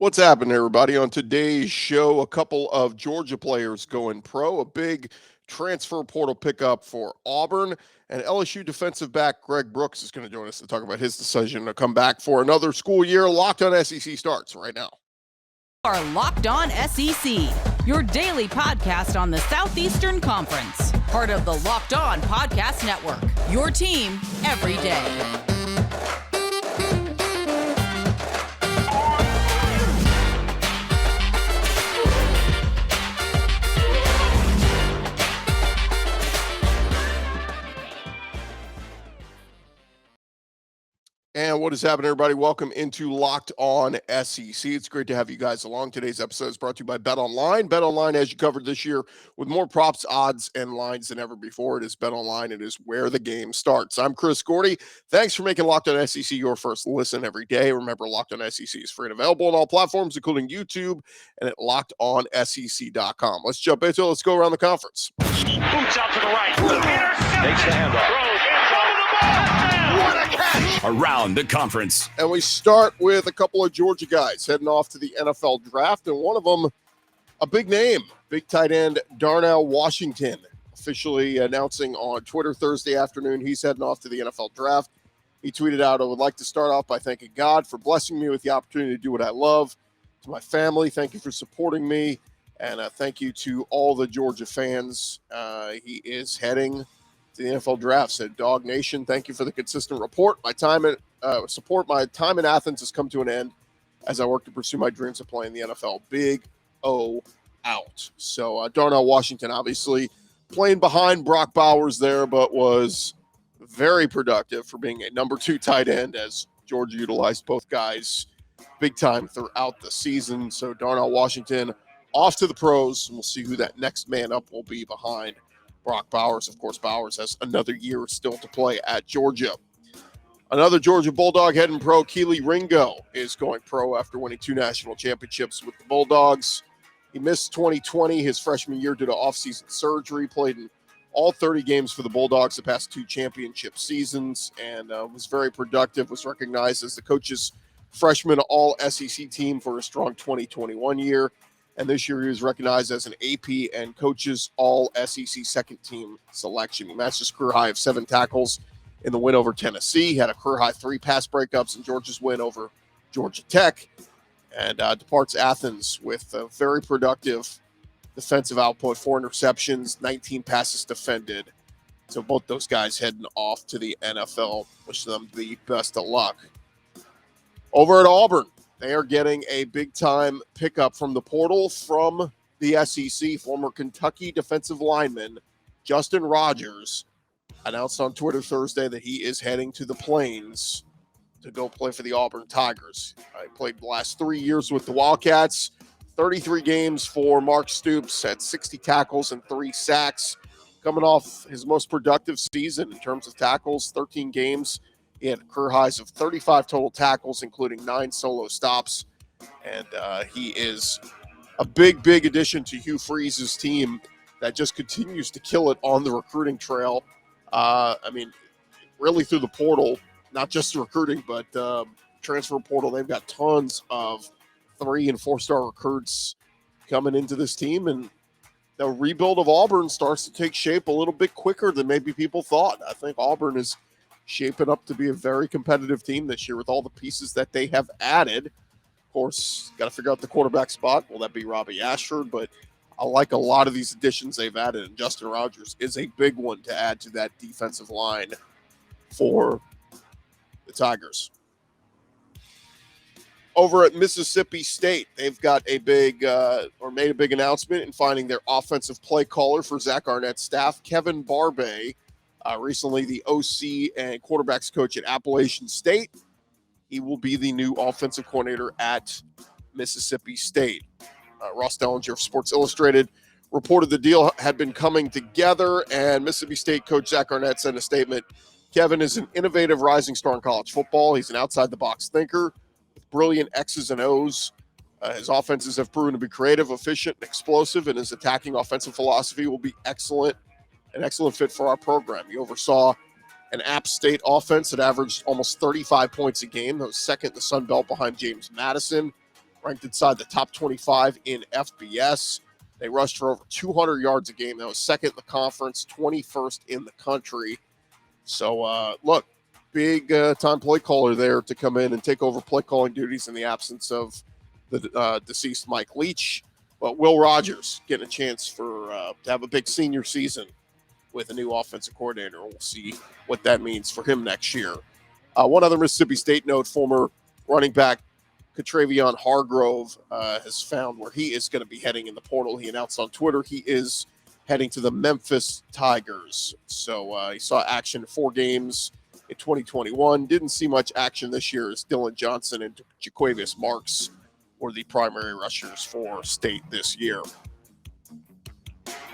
What's happening, everybody? On today's show, a couple of Georgia players going pro, a big transfer portal pickup for Auburn, and LSU defensive back Greg Brooks is going to join us to talk about his decision to come back for another school year. Locked on SEC starts right now. Are Locked On SEC, your daily podcast on the Southeastern Conference. Part of the Locked On Podcast Network, your team every day. And what is happening, everybody? Welcome into Locked On SEC. It's great to have you guys along. Today's episode is brought to you by BetOnline. BetOnline has you covered this year with more props, odds, and lines than ever before. It is BetOnline. It is where the game starts. I'm Chris Gordy. Thanks for making Locked On SEC your first listen every day. Remember, Locked On SEC is free and available on all platforms, including YouTube and at LockedOnSEC.com. Let's jump into it. Let's go around the conference. Boots out to the right. Takes the handoff. What a catch! Around the conference. And we start with a couple of Georgia guys heading off to the NFL draft, and one of them, a big name, big tight end Darnell Washington, officially announcing on Twitter Thursday afternoon he's heading off to the NFL draft. He tweeted out, "I would like to start off by thanking God for blessing me with the opportunity to do what I love. To my family, thank you for supporting me, and thank you to all the Georgia fans." He is heading to the NFL draft. Said, "Dog Nation, thank you for the consistent support. My time in Athens has come to an end as I work to pursue my dreams of playing the NFL. Big O out." So Darnell Washington, obviously playing behind Brock Bowers there, but was very productive for being a number 2 tight end as Georgia utilized both guys big time throughout the season. So Darnell Washington off to the pros, and we'll see who that next man up will be behind Brock Bowers. Of course, Bowers has another year still to play at Georgia. Another Georgia Bulldog heading pro, Keely Ringo, is going pro after winning 2 national championships with the Bulldogs. He missed 2020, his freshman year, due to offseason surgery, played in all 30 games for the Bulldogs the past 2 championship seasons, and was very productive, was recognized as the coach's freshman all-SEC team for a strong 2021 year. And this year he was recognized as an AP and coaches all-SEC second-team selection. He matched his career high of 7 tackles in the win over Tennessee. He had a career-high 3 pass breakups in Georgia's win over Georgia Tech. And departs Athens with a very productive defensive output, 4 interceptions, 19 passes defended. So both those guys heading off to the NFL. Wish them the best of luck. Over at Auburn, they are getting a big-time pickup from the portal from the SEC. Former Kentucky defensive lineman Justin Rogers announced on Twitter Thursday that he is heading to the Plains to go play for the Auburn Tigers. He played the last 3 years with the Wildcats, 33 games for Mark Stoops, had 60 tackles and 3 sacks. Coming off his most productive season in terms of tackles, 13 games. He had career highs of 35 total tackles, including 9 solo stops. And he is a big, big addition to Hugh Freeze's team that just continues to kill it on the recruiting trail. Really through the portal, not just the recruiting, but transfer portal. They've got tons of 3- and 4-star recruits coming into this team. And the rebuild of Auburn starts to take shape a little bit quicker than maybe people thought. I think Auburn is shaping up to be a very competitive team this year with all the pieces that they have added. Of course, got to figure out the quarterback spot. Will that be Robbie Ashford? But I like a lot of these additions they've added, and Justin Rogers is a big one to add to that defensive line for the Tigers. Over at Mississippi State, they've got a big made a big announcement in finding their offensive play caller for Zach Arnett's staff, Kevin Barbay. Recently, the OC and quarterbacks coach at Appalachian State. He will be the new offensive coordinator at Mississippi State. Ross Dellinger of Sports Illustrated reported the deal had been coming together, and Mississippi State coach Zach Arnett said in a statement, "Kevin is an innovative rising star in college football. He's an outside-the-box thinker with brilliant X's and O's. His offenses have proven to be creative, efficient, and explosive, and his attacking offensive philosophy will be an excellent fit for our program." He oversaw an App State offense that averaged almost 35 points a game. That was second in the Sun Belt behind James Madison. ranked inside the top 25 in FBS. They rushed for over 200 yards a game. That was second in the conference, 21st in the country. So, look, big time play caller there to come in and take over play calling duties in the absence of the deceased Mike Leach. But Will Rogers getting a chance to have a big senior season with a new offensive coordinator. We'll see what that means for him next year. One other Mississippi State note, former running back Catravion Hargrove has found where he is going to be heading in the portal. He announced on Twitter he is heading to the Memphis Tigers. So he saw action in 4 games in 2021. Didn't see much action this year as Dylan Johnson and Jaquavius Marks were the primary rushers for State this year.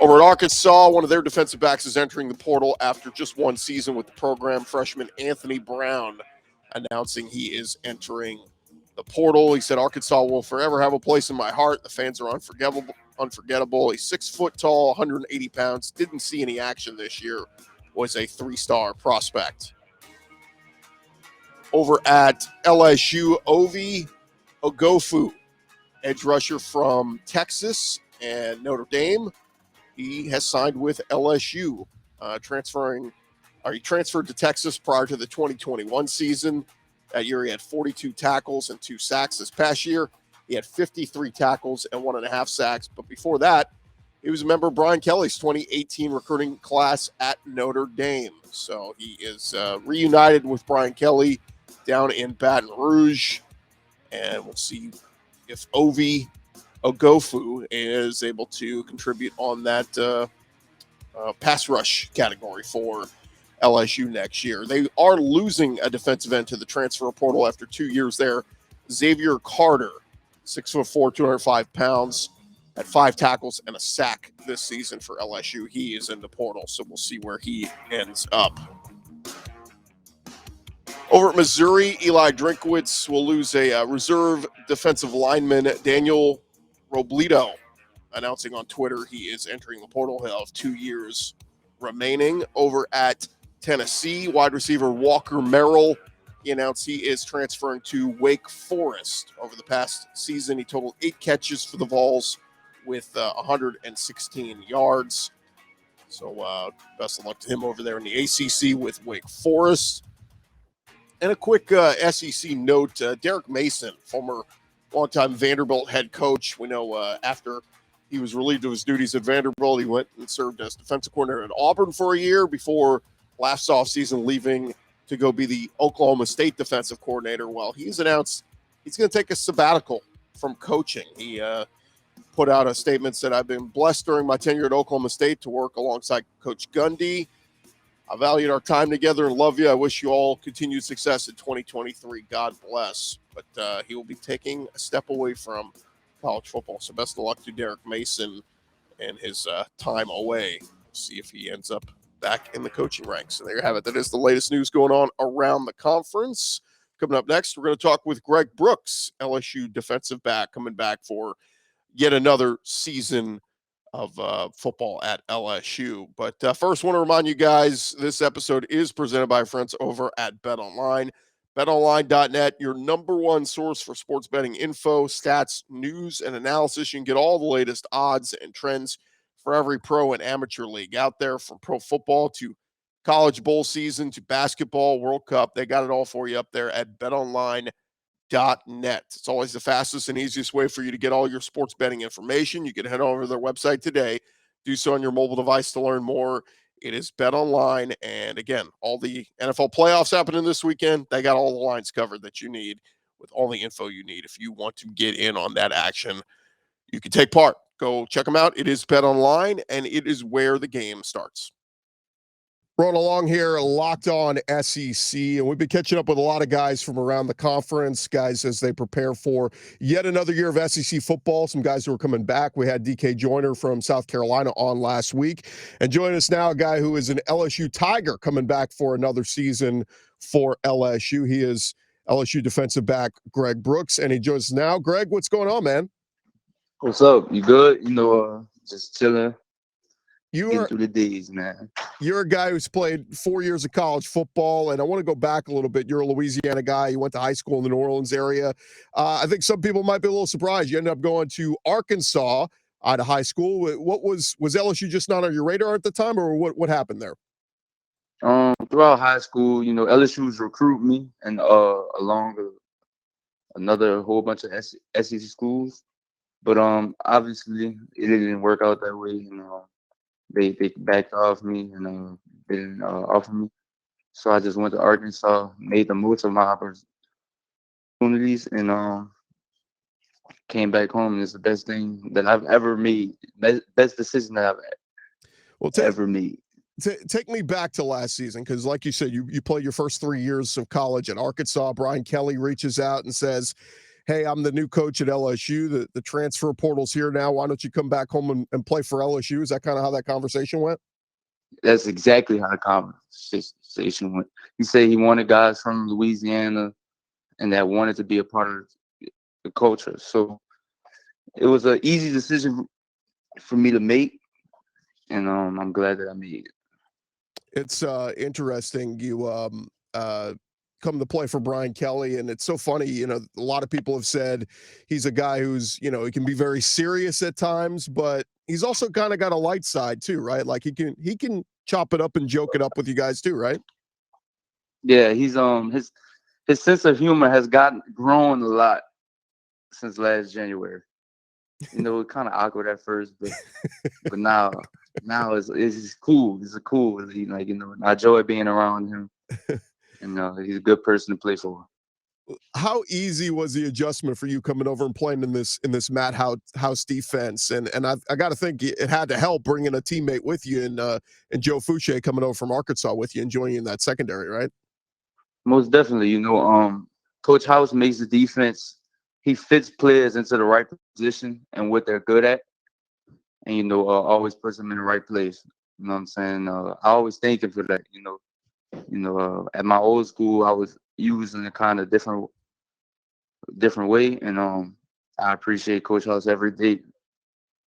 Over at Arkansas, one of their defensive backs is entering the portal after just one season with the program. Freshman Anthony Brown announcing he is entering the portal. He said, Arkansas will forever have a place in my heart. The fans are unforgettable. He's 6 foot tall, 180 pounds. Didn't see any action this year. Was a 3-star prospect. Over at LSU, Ovi Ogofu, edge rusher from Texas and Notre Dame. He has signed with LSU, he transferred to Texas prior to the 2021 season. That year, he had 42 tackles and 2 sacks. This past year, he had 53 tackles and 1.5 sacks. But before that, he was a member of Brian Kelly's 2018 recruiting class at Notre Dame. So he is reunited with Brian Kelly down in Baton Rouge. And we'll see if Ovi Ogofu is able to contribute on that pass rush category for LSU next year. They are losing a defensive end to the transfer portal after 2 years there. Xavier Carter, 6'4", 205 pounds, had 5 tackles and a sack this season for LSU. He is in the portal, so we'll see where he ends up. Over at Missouri, Eli Drinkwitz will lose a reserve defensive lineman, Daniel Robledo, announcing on Twitter he is entering the portal. He'll have 2 years remaining. Over at Tennessee, wide receiver Walker Merrill, he announced he is transferring to Wake Forest. Over the past season, he totaled 8 catches for the Vols with 116 yards. So best of luck to him over there in the ACC with Wake Forest. And a quick SEC note, Derek Mason, former longtime Vanderbilt head coach. We know after he was relieved of his duties at Vanderbilt, he went and served as defensive coordinator at Auburn for a year before last offseason leaving to go be the Oklahoma State defensive coordinator. Well, he's announced he's going to take a sabbatical from coaching. He put out a statement, said, I've been blessed during my tenure at Oklahoma State to work alongside Coach Gundy. I valued our time together and love you. I wish you all continued success in 2023. God bless. But he will be taking a step away from college football. So best of luck to Derek Mason and his time away. We'll see if he ends up back in the coaching ranks. So there you have it. That is the latest news going on around the conference. Coming up next, we're going to talk with Greg Brooks, LSU defensive back, coming back for yet another season of football at LSU. But first, want to remind you guys, this episode is presented by our friends over at BetOnline. BetOnline.net, your number one source for sports betting info, stats, news, and analysis. You can get all the latest odds and trends for every pro and amateur league out there, from pro football to college bowl season to basketball, World Cup. They got it all for you up there at BetOnline.net. It's always the fastest and easiest way for you to get all your sports betting information. You can head over to their website today. Do so on your mobile device to learn more. It is BetOnline. And again, all the NFL playoffs happening this weekend. They got all the lines covered that you need with all the info you need. If you want to get in on that action, you can take part. Go check them out. It is BetOnline, and it is where the game starts. Rolling along here, Locked On SEC, and we've been catching up with a lot of guys from around the conference, guys as they prepare for yet another year of SEC football. Some guys who are coming back. We had DK Joyner from South Carolina on last week, and joining us now, a guy who is an LSU Tiger coming back for another season for LSU. He is LSU defensive back Greg Brooks, and he joins us now. Greg, what's going on, man? What's up? You good? Just chilling. You Getting are through the days, man. you're a guy who's played 4 years of college football, and I want to go back a little bit. You're a Louisiana guy. You went to high school in the New Orleans area. I think some people might be a little surprised. You ended up going to Arkansas out of high school. What was LSU just not on your radar at the time, or what happened there? Throughout high school, LSU's recruit me and along with another whole bunch of SEC schools. But obviously it didn't work out that way. They backed off me and didn't offer me. So I just went to Arkansas, made the most of my opportunities, and came back home. And it's the best thing that I've ever made. Best decision that I've Well, ever made. Take me back to last season, because like you said, you played your first 3 years of college at Arkansas. Brian Kelly reaches out and says, hey, I'm the new coach at LSU. The transfer portal's here now. Why don't you come back home and play for LSU? Is that kind of how that conversation went? That's exactly how the conversation went. He said he wanted guys from Louisiana and that wanted to be a part of the culture. So it was an easy decision for me to make, and I'm glad that I made it. It's interesting. You come to play for Brian Kelly, and it's so funny. A lot of people have said he's a guy who's, he can be very serious at times, but he's also kind of got a light side too, right? Like he can chop it up and joke it up with you guys too, right? Yeah, he's his sense of humor has grown a lot since last January. It was kind of awkward at first, but now it's cool. It's cool. I enjoy being around him, and he's a good person to play for. How easy was the adjustment for you coming over and playing in this Matt House defense? And I got to think it had to help bringing a teammate with you and Joe Fouché coming over from Arkansas with you and joining in that secondary, right? Most definitely. Coach House makes the defense. He fits players into the right position and what they're good at, and always puts them in the right place. You know what I'm saying? I always thank him for that. At my old school, I was using a kind of different way, and I appreciate Coach House every day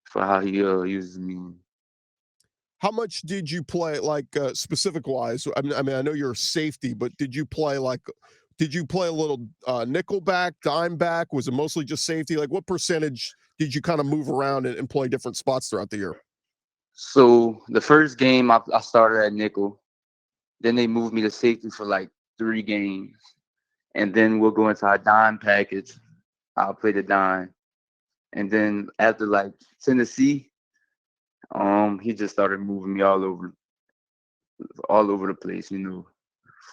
for how he uses me. How much did you play, like specific wise? I mean, I know you're a safety, but did you play a little nickel back, dime back? Was it mostly just safety? Like, what percentage did you kind of move around and play different spots throughout the year? So the first game I started at nickel. Then they moved me to safety for like 3 games. And then we'll go into our dime package. I'll play the dime. And then after like Tennessee, he just started moving me all over the place,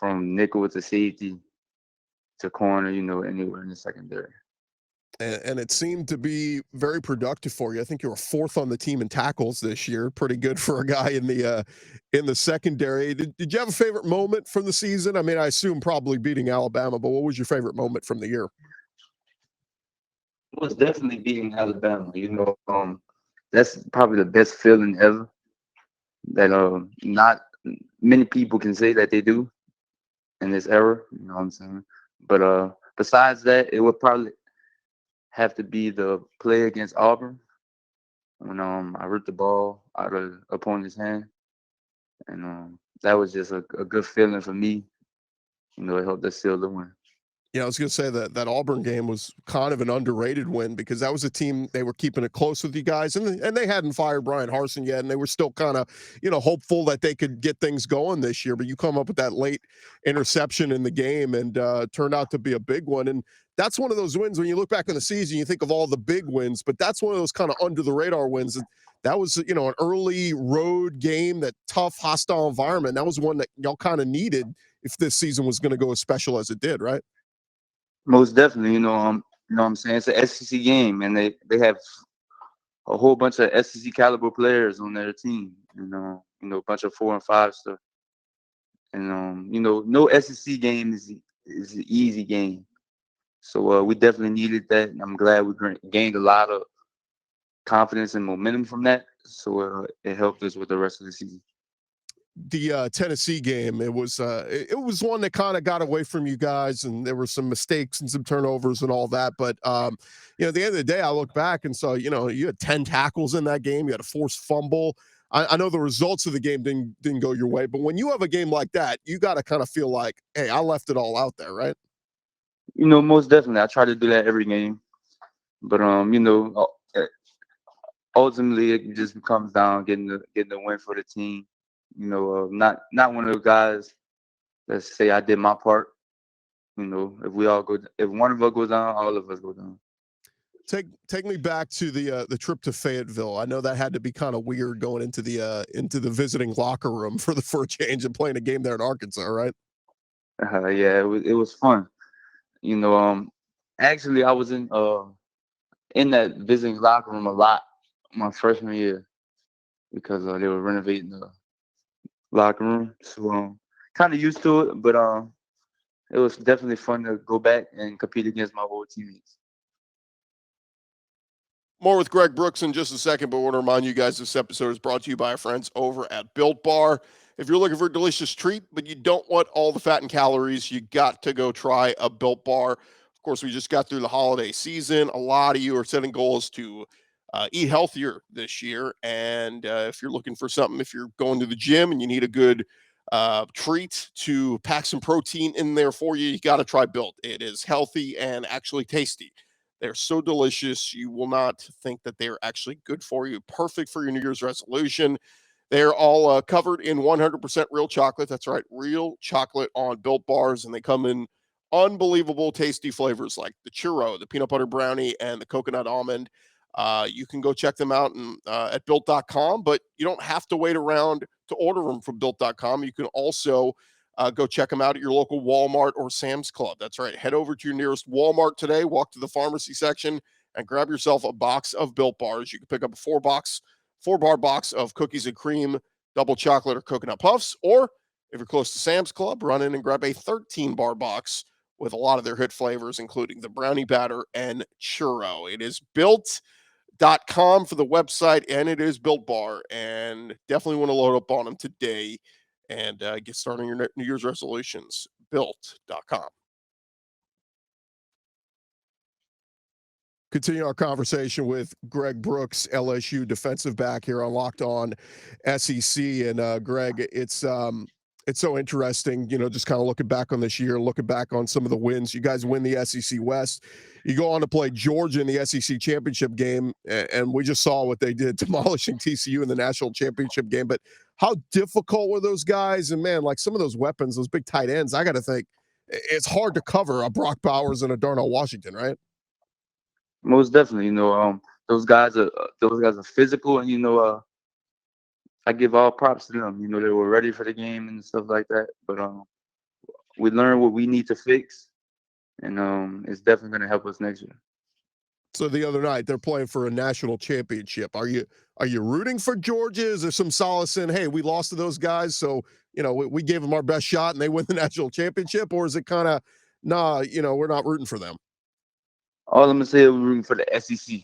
from nickel to safety to corner, anywhere in the secondary. And it seemed to be very productive for you. I think you were 4th on the team in tackles this year. Pretty good for a guy in the secondary. Did you have a favorite moment from the season? I mean, I assume probably beating Alabama, but what was your favorite moment from the year? It was definitely beating Alabama. That's probably the best feeling ever. That not many people can say that they do in this era. You know what I'm saying? But besides that, it would probably have to be the play against Auburn when I ripped the ball out of the opponent's hand, and that was just a good feeling for me. It helped us seal the win. Yeah, I was going to say that Auburn game was kind of an underrated win because that was a team, they were keeping it close with you guys, and they hadn't fired Brian Harsin yet, and they were still kind of, hopeful that they could get things going this year. But you come up with that late interception in the game, and turned out to be a big one. And that's one of those wins when you look back on the season, you think of all the big wins, but that's one of those kind of under the radar wins. That was, an early road game, that tough, hostile environment. That was one that y'all kind of needed if this season was going to go as special as it did, right? Most definitely, what I'm saying? It's an SEC game, and they have a whole bunch of SEC caliber players on their team. A bunch of 4 and 5 stuff. And no SEC game is an easy game. So we definitely needed that, and I'm glad we gained a lot of confidence and momentum from that. So it helped us with the rest of the season. The Tennessee game, it was one that kind of got away from you guys, and there were some mistakes and some turnovers and all that. But at the end of the day, I look back and saw, you had 10 tackles in that game. You had a forced fumble. I know the results of the game didn't go your way, but when you have a game like that, you got to kind of feel like, hey, I left it all out there, right? Most definitely. I try to do that every game. But ultimately it just comes down getting the win for the team. Not one of those guys that say I did my part. If one of us goes down, all of us go down. Take me back to the trip to Fayetteville. I know that had to be kind of weird going into the visiting locker room for a change and playing a game there in Arkansas, right? Yeah, it was fun. Actually I was in that visiting locker room a lot my freshman year because they were renovating the locker room. So kind of used to it, but it was definitely fun to go back and compete against my old teammates. More with Greg Brooks in just a second, but I want to remind you guys this episode is brought to you by our friends over at Built Bar. If you're looking for a delicious treat, but you don't want all the fat and calories, you got to go try a Built Bar. Of course, we just got through the holiday season. A lot of you are setting goals to eat healthier this year. And if you're looking for something, if you're going to the gym and you need a good treat to pack some protein in there for you, you got to try Built. It is healthy and actually tasty. They're so delicious. You will not think that they're actually good for you. Perfect for your New Year's resolution. They're all covered in 100% real chocolate. That's right, real chocolate on Built Bars. And they come in unbelievable tasty flavors like the churro, the peanut butter brownie, and the coconut almond. You can go check them out at built.com, but you don't have to wait around to order them from built.com. You can also go check them out at your local Walmart or Sam's Club. That's right. Head over to your nearest Walmart today, walk to the pharmacy section, and grab yourself a box of Built Bars. You can pick up a four-bar box of cookies and cream, double chocolate, or coconut puffs. Or if you're close to Sam's Club, run in and grab a 13-bar box with a lot of their hit flavors, including the brownie batter and churro. It is built.com for the website, and it is Built Bar. And definitely want to load up on them today and get started on your New Year's resolutions. Built.com. Continue our conversation with Greg Brooks, LSU defensive back here on Locked On SEC. And Greg, it's so interesting, just kind of looking back on this year, looking back on some of the wins. You guys win the SEC West. You go on to play Georgia in the SEC championship game, and we just saw what they did, demolishing TCU in the national championship game. But how difficult were those guys? And, man, like some of those weapons, those big tight ends, I got to think it's hard to cover a Brock Bowers and a Darnell Washington, right? Most definitely. Those guys are physical, and I give all props to them. They were ready for the game and stuff like that. But we learned what we need to fix, and it's definitely going to help us next year. So the other night they're playing for a national championship. Are you rooting for Georgia? Is there some solace in, hey, we lost to those guys, so we gave them our best shot and they win the national championship? Or is it kind of, nah, we're not rooting for them? All I'm gonna say is we're rooting for the SEC.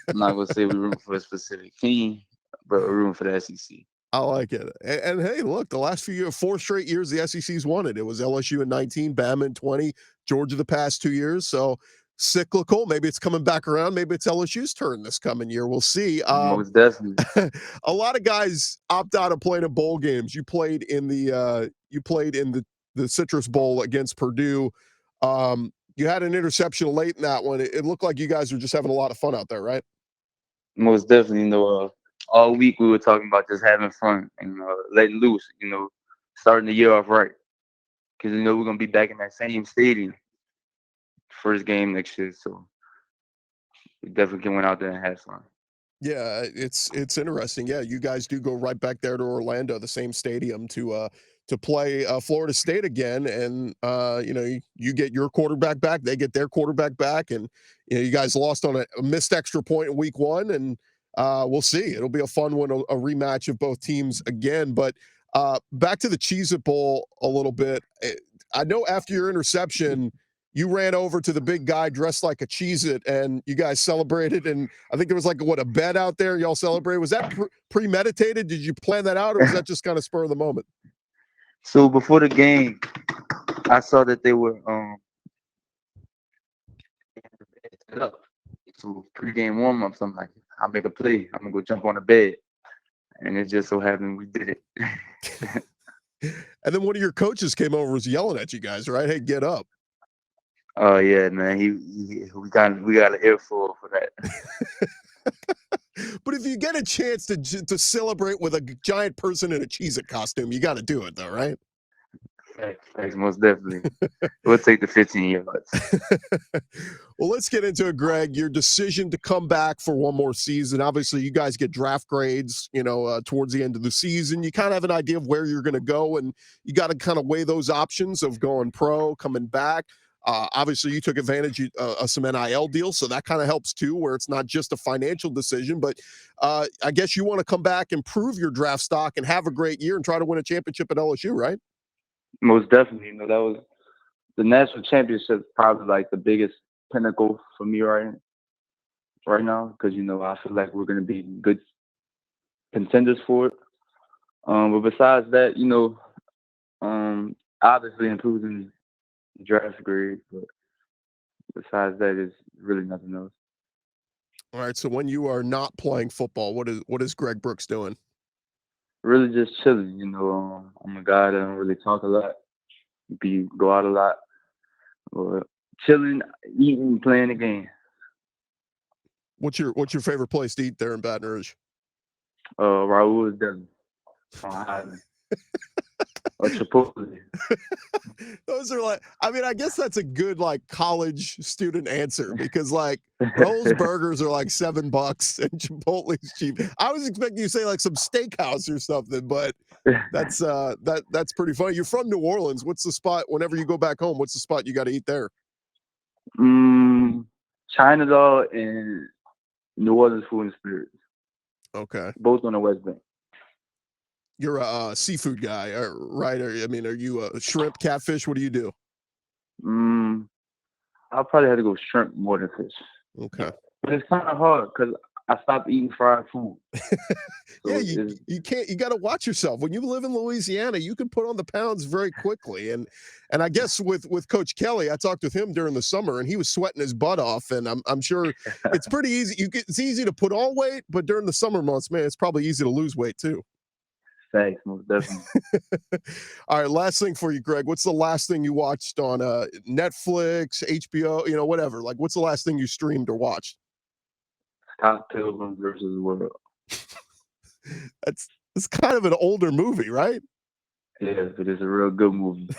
I'm not gonna say we're rooting for a specific team, but we're rooting for the SEC. I like it. And hey, look, the last few years, 4 straight years, the SEC's won it. It was LSU in 19, Bama in 20, Georgia the past 2 years. So cyclical. Maybe it's coming back around. Maybe it's LSU's turn this coming year. We'll see. Most definitely. A lot of guys opt out of playing in bowl games. You played in the Citrus Bowl against Purdue. You had an interception late in that one. It looked like you guys were just having a lot of fun out there, right? Most definitely. All week we were talking about just having fun and letting loose. Starting the year off right, because we're gonna be back in that same stadium first game next year. So we definitely went out there and had fun. Yeah, it's interesting. Yeah, you guys do go right back there to Orlando, the same stadium, to play Florida State again, and you get your quarterback back, they get their quarterback back, and you guys lost on a missed extra point in week 1, and we'll see. It'll be a fun one, a rematch of both teams again. But back to the Cheez-It Bowl a little bit. I know after your interception, you ran over to the big guy dressed like a Cheez-It, and you guys celebrated. And I think there was a bet out there. Y'all celebrated. Was that premeditated? Did you plan that out, or was that just kind of spur of the moment? So before the game, I saw that they were set up. So pre-game warm-ups, I'm like, I'll make a play. I'm gonna go jump on the bed. and it just so happened we did it. And then one of your coaches came over, was yelling at you guys, right? Hey, get up. Oh yeah, man. We got an earful for that. But if you get a chance to celebrate with a giant person in a Cheez-It costume, you got to do it, though, right? Thanks, most definitely. We'll take the 15 yards. Well, let's get into it, Greg. Your decision to come back for one more season. Obviously, you guys get draft grades, towards the end of the season. You kind of have an idea of where you're going to go, and you got to kind of weigh those options of going pro, coming back. Obviously, you took advantage of some NIL deals, so that kind of helps too, where it's not just a financial decision. But I guess you want to come back and prove your draft stock and have a great year and try to win a championship at LSU, right? Most definitely. That was the national championship, probably like the biggest pinnacle for me right now, because I feel like we're going to be good contenders for it. But besides that, obviously improving draft grade, but besides that, it's really nothing else. All right. So when you are not playing football, what is Greg Brooks doing? Really just chilling. I'm a guy that don't really talk a lot, go out a lot, or chilling, eating, playing the game. What's your favorite place to eat there in Baton Rouge? Raul's Deli on Highland. Or Chipotle. Those are I guess that's a good college student answer, because Raul's burgers are $7 and Chipotle's cheap. I was expecting you to say some steakhouse or something, but that's that's pretty funny. You're from New Orleans. What's the spot whenever you go back home? What's the spot you got to eat there? China Doll and New Orleans Food and Spirits. Okay. Both on the West Bank. You're a seafood guy, right? Are you a shrimp, catfish? What do you do? I'll probably have to go shrimp more than fish. Okay. But it's kind of hard because I stopped eating fried food. So you can't. You got to watch yourself. When you live in Louisiana, you can put on the pounds very quickly. And I guess with Coach Kelly, I talked with him during the summer, and he was sweating his butt off. And I'm sure it's pretty easy. It's easy to put on weight, but during the summer months, man, it's probably easy to lose weight too. Thanks, most definitely. All right, last thing for you, Greg. What's the last thing you watched on Netflix, HBO, whatever? What's the last thing you streamed or watched? Scott Pilgrim versus the World. It's kind of an older movie, right? Yeah, but it's a real good movie.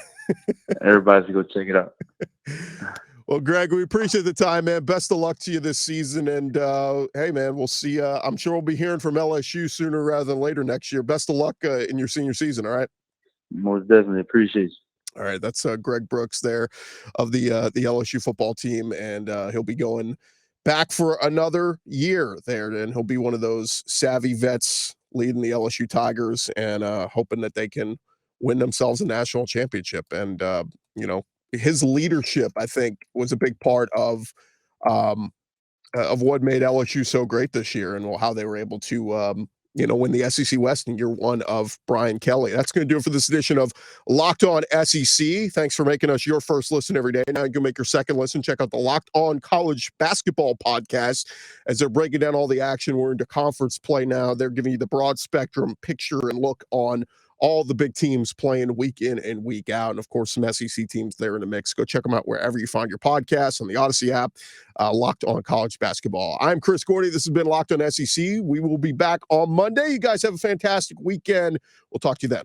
Everybody should go check it out. Well, Greg, we appreciate the time, man. Best of luck to you this season. And, hey, man, we'll see. I'm sure we'll be hearing from LSU sooner rather than later next year. Best of luck in your senior season, all right? Most definitely. Appreciate you. All right, that's Greg Brooks there of the LSU football team, and he'll be going back for another year there, and he'll be one of those savvy vets leading the LSU Tigers and hoping that they can win themselves a national championship. And, his leadership, I think, was a big part of what made LSU so great this year, and how they were able to, win the SEC West in year one of Brian Kelly. That's going to do it for this edition of Locked On SEC. Thanks for making us your first listen every day. Now you can make your second listen. Check out the Locked On College Basketball podcast as they're breaking down all the action. We're into conference play now. They're giving you the broad spectrum picture and look on all the big teams playing week in and week out. And, of course, some SEC teams there in the mix. Go check them out wherever you find your podcasts, on the Odyssey app, Locked On College Basketball. I'm Chris Gordy. This has been Locked On SEC. We will be back on Monday. You guys have a fantastic weekend. We'll talk to you then.